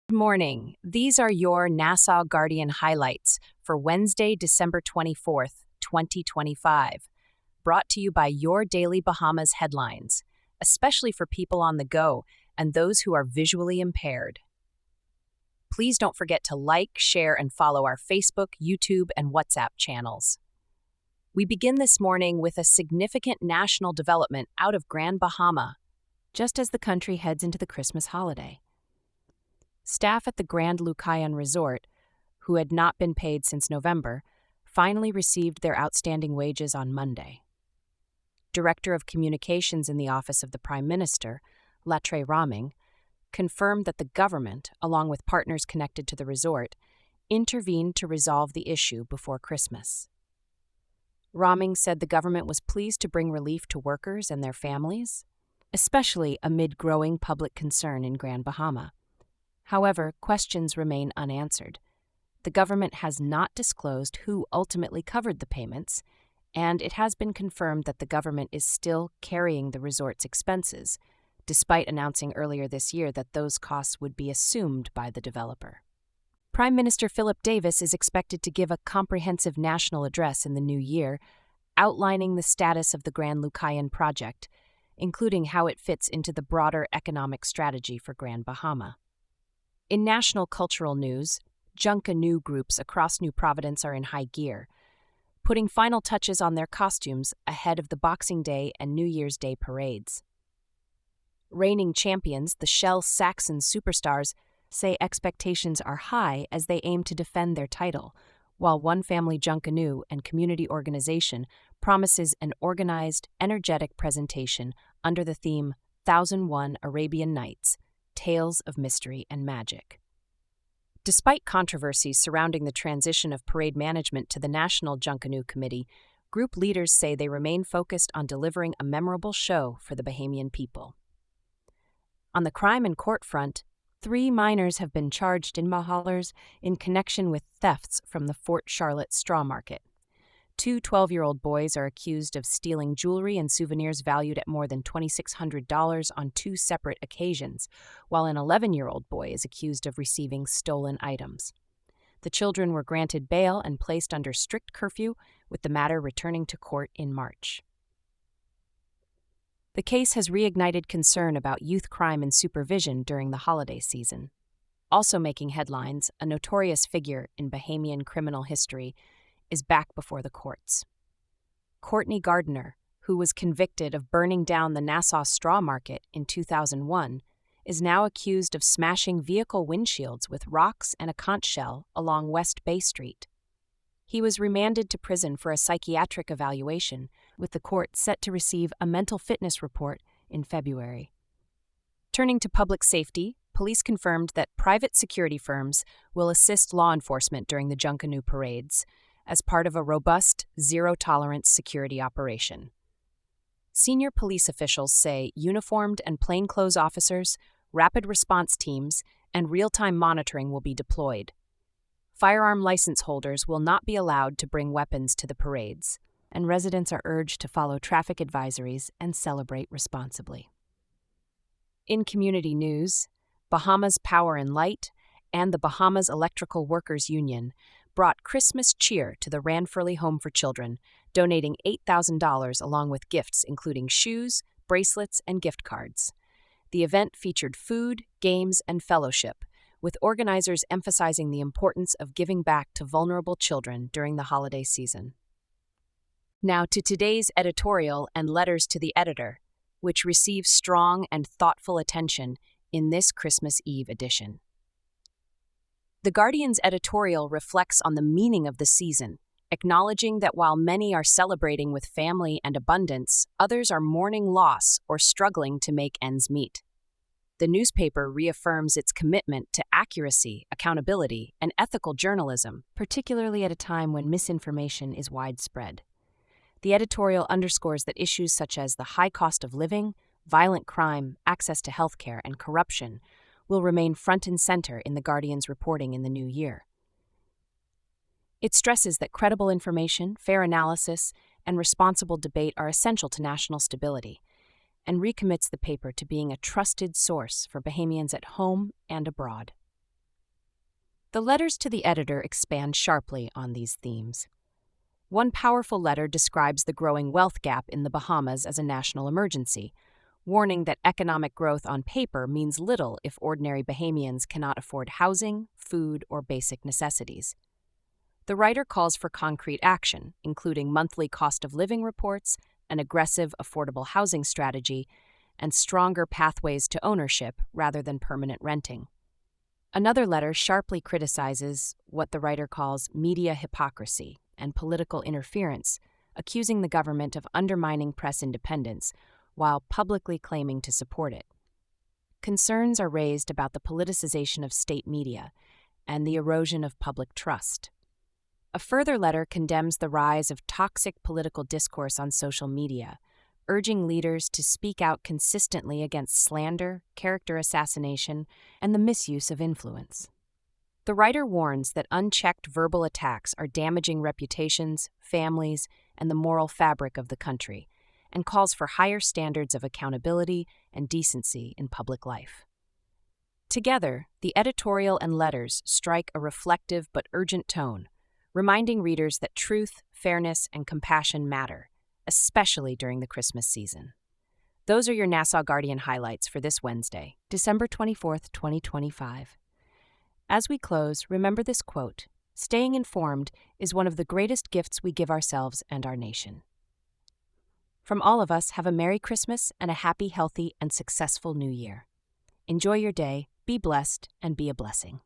Good morning. These are your Nassau Guardian highlights for Wednesday, December 24th, 2025. Brought to you by Your Daily Bahamas headlines, especially for people on the go and those who are visually impaired. Please don't forget to like, share, and follow our Facebook, YouTube, and WhatsApp channels. We begin this morning with a significant national development out of Grand Bahama, just as the country heads into the Christmas holiday. Staff at the Grand Lucayan Resort, who had not been paid since November, finally received their outstanding wages on Monday. Director of Communications in the Office of the Prime Minister, Latre Raming, confirmed that the government, along with partners connected to the resort, intervened to resolve the issue before Christmas. Raming said the government was pleased to bring relief to workers and their families, especially amid growing public concern in Grand Bahama. However, questions remain unanswered. The government has not disclosed who ultimately covered the payments, and it has been confirmed that the government is still carrying the resort's expenses, despite announcing earlier this year that those costs would be assumed by the developer. Prime Minister Philip Davis is expected to give a comprehensive national address in the new year, outlining the status of the Grand Lucayan project, including how it fits into the broader economic strategy for Grand Bahama. In national cultural news, Junkanoo groups across New Providence are in high gear, putting final touches on their costumes ahead of the Boxing Day and New Year's Day parades. Reigning champions, the Shell Saxon Superstars, say expectations are high as they aim to defend their title, while One Family Junkanoo and community organization promises an organized, energetic presentation under the theme 1001 Arabian Nights, Tales of Mystery and Magic. Despite controversies surrounding the transition of parade management to the National Junkanoo Committee, group leaders say they remain focused on delivering a memorable show for the Bahamian people. On the crime and court front, 3 minors have been charged in Mahallers in connection with thefts from the Fort Charlotte straw market. 2 12-year-old boys are accused of stealing jewelry and souvenirs valued at more than $2,600 on 2 separate occasions, while an 11-year-old boy is accused of receiving stolen items. The children were granted bail and placed under strict curfew, with the matter returning to court in March. The case has reignited concern about youth crime and supervision during the holiday season. Also making headlines, a notorious figure in Bahamian criminal history is back before the courts. Courtney Gardner, who was convicted of burning down the Nassau straw market in 2001, is now accused of smashing vehicle windshields with rocks and a conch shell along West Bay Street. He was remanded to prison for a psychiatric evaluation, with the court set to receive a mental fitness report in February. Turning to public safety, police confirmed that private security firms will assist law enforcement during the Junkanoo parades, as part of a robust, zero-tolerance security operation. Senior police officials say uniformed and plainclothes officers, rapid response teams, and real-time monitoring will be deployed. Firearm license holders will not be allowed to bring weapons to the parades, and residents are urged to follow traffic advisories and celebrate responsibly. In community news, Bahamas Power and Light and the Bahamas Electrical Workers Union brought Christmas cheer to the Ranfurly Home for Children, donating $8,000 along with gifts including shoes, bracelets, and gift cards. The event featured food, games, and fellowship, with organizers emphasizing the importance of giving back to vulnerable children during the holiday season. Now to today's editorial and letters to the editor, which receive strong and thoughtful attention in this Christmas Eve edition. The Guardian's editorial reflects on the meaning of the season, acknowledging that while many are celebrating with family and abundance, others are mourning loss or struggling to make ends meet. The newspaper reaffirms its commitment to accuracy, accountability, and ethical journalism, particularly at a time when misinformation is widespread. The editorial underscores that issues such as the high cost of living, violent crime, access to healthcare, and corruption will remain front and center in the Guardian's reporting in the new year. It stresses that credible information, fair analysis, and responsible debate are essential to national stability, and recommits the paper to being a trusted source for Bahamians at home and abroad. The letters to the editor expand sharply on these themes. One powerful letter describes the growing wealth gap in the Bahamas as a national emergency, warning that economic growth on paper means little if ordinary Bahamians cannot afford housing, food, or basic necessities. The writer calls for concrete action, including monthly cost of living reports, an aggressive affordable housing strategy, and stronger pathways to ownership rather than permanent renting. Another letter sharply criticizes what the writer calls media hypocrisy and political interference, accusing the government of undermining press independence while publicly claiming to support it. Concerns are raised about the politicization of state media and the erosion of public trust. A further letter condemns the rise of toxic political discourse on social media, urging leaders to speak out consistently against slander, character assassination, and the misuse of influence. The writer warns that unchecked verbal attacks are damaging reputations, families, and the moral fabric of the country, and calls for higher standards of accountability and decency in public life. Together, the editorial and letters strike a reflective but urgent tone, reminding readers that truth, fairness, and compassion matter, especially during the Christmas season. Those are your Nassau Guardian highlights for this Wednesday, December 24th, 2025. As we close, remember this quote: "Staying informed is one of the greatest gifts we give ourselves and our nation." From all of us, have a Merry Christmas and a happy, healthy, and successful New Year. Enjoy your day, be blessed, and be a blessing.